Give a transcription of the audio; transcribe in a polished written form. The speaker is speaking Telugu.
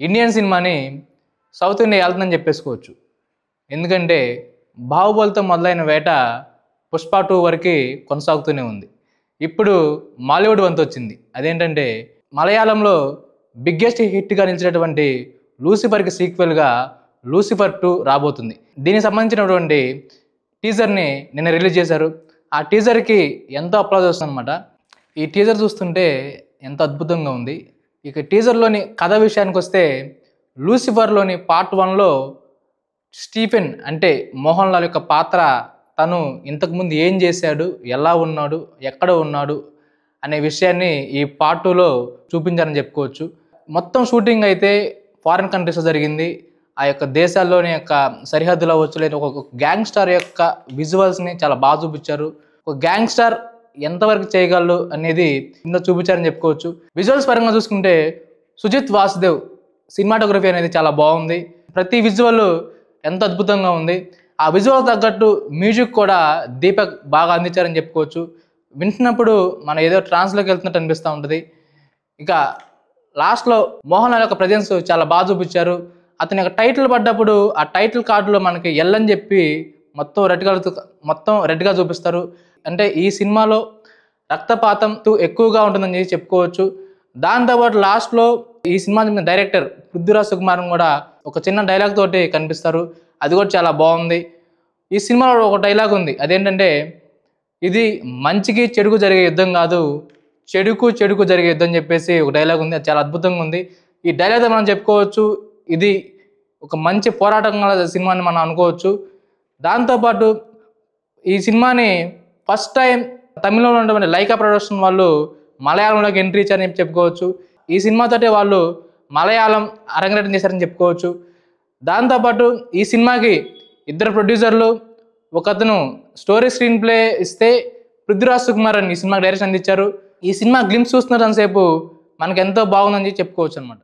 ఇండియన్ సినిమాని సౌత్ ఇండియా వెళ్తుందని చెప్పేసుకోవచ్చు. ఎందుకంటే బాహుబలితో మొదలైన వేట పుష్ప 2 వరకు కొనసాగుతూనే ఉంది. ఇప్పుడు మాలీవుడ్ వంతు వచ్చింది. అదేంటంటే మలయాళంలో బిగ్గెస్ట్ హిట్గా నిలిచినటువంటి లూసిఫర్కి సీక్వెల్గా లూసిఫర్ 2 రాబోతుంది. దీనికి సంబంధించినటువంటి టీజర్ని నిన్న రిలీజ్ చేశారు. ఆ టీజర్కి ఎంతో అప్లాజ్ వస్తుందన్నమాట. ఈ టీజర్ చూస్తుంటే ఎంత అద్భుతంగా ఉంది. ఇక టీజర్లోని కథ విషయానికి వస్తే లూసిఫర్లోని పార్ట్ 1లో స్టీఫెన్ అంటే మోహన్ లాల్ యొక్క పాత్ర తను ఇంతకుముందు ఏం చేశాడు, ఎలా ఉన్నాడు, ఎక్కడ ఉన్నాడు అనే విషయాన్ని ఈ పార్ట్ 2లో చూపించారని చెప్పుకోవచ్చు. మొత్తం షూటింగ్ అయితే ఫారిన్ కంట్రీస్లో జరిగింది. ఆ యొక్క దేశాల్లోని యొక్క సరిహద్దులు అవ్వచ్చు, లేదా ఒక గ్యాంగ్స్టార్ యొక్క విజువల్స్ని చాలా బాగా చూపించారు. ఒక గ్యాంగ్స్టార్ ఎంతవరకు చేయగలరు అనేది ఇందులో చూపించారని చెప్పుకోవచ్చు. విజువల్స్ పరంగా చూసుకుంటే సుజిత్ వాసుదేవ్ సినిమాటోగ్రఫీ అనేది చాలా బాగుంది. ప్రతి విజువల్ ఎంత అద్భుతంగా ఉంది. ఆ విజువల్ తగ్గట్టు మ్యూజిక్ కూడా దీపక్ బాగా అందించారని చెప్పుకోవచ్చు. వింటున్నప్పుడు మనం ఏదో ట్రాన్స్లోకి వెళ్తున్నట్టు అనిపిస్తూ ఉంటుంది. ఇక లాస్ట్లో మోహన్ లాల్ యొక్క ప్రజెన్స్ చాలా బాగా చూపించారు. అతని యొక్క టైటిల్ పడ్డప్పుడు ఆ టైటిల్ కార్డులో మనకి ఎల్ అని చెప్పి మొత్తం రెడ్గా చూపిస్తారు. అంటే ఈ సినిమాలో రక్తపాతం ఎక్కువగా ఉంటుందని చెప్పుకోవచ్చు. దాంతోపాటు లాస్ట్లో ఈ సినిమా డైరెక్టర్ పృథ్వీరాజ్ సుకుమారన్ కూడా ఒక చిన్న డైలాగ్ తోటి కనిపిస్తారు. అది కూడా చాలా బాగుంది. ఈ సినిమాలో ఒక డైలాగ్ ఉంది. అదేంటంటే ఇది మంచికి చెడుకు జరిగే యుద్ధం కాదు, చెడుకు జరిగే యుద్ధం అని చెప్పేసి ఒక డైలాగ్ ఉంది. అది చాలా అద్భుతంగా ఉంది. ఈ డైలాగ్తో మనం చెప్పుకోవచ్చు ఇది ఒక మంచి పోరాటంగా సినిమాని మనం అనుకోవచ్చు. దాంతోపాటు ఈ సినిమాని ఫస్ట్ టైం తమిళంలో ఉన్నటువంటి లైకా ప్రొడక్షన్ వాళ్ళు మలయాళంలోకి ఎంట్రీ ఇచ్చారని చెప్పుకోవచ్చు. ఈ సినిమాతోటే వాళ్ళు మలయాళం అరంగేట్రం చేశారని చెప్పుకోవచ్చు. దాంతోపాటు ఈ సినిమాకి 2 ప్రొడ్యూసర్లు, ఒకతను స్టోరీ స్క్రీన్ ప్లే ఇస్తే పృథ్వీరాజ్ సుకుమారన్ ఈ సినిమాకి డైరెక్షన్ అందించారు. ఈ సినిమా గ్లింప్స్ చూస్తున్నంతసేపు మనకు ఎంతో బాగుందని చెప్పుకోవచ్చు అనమాట.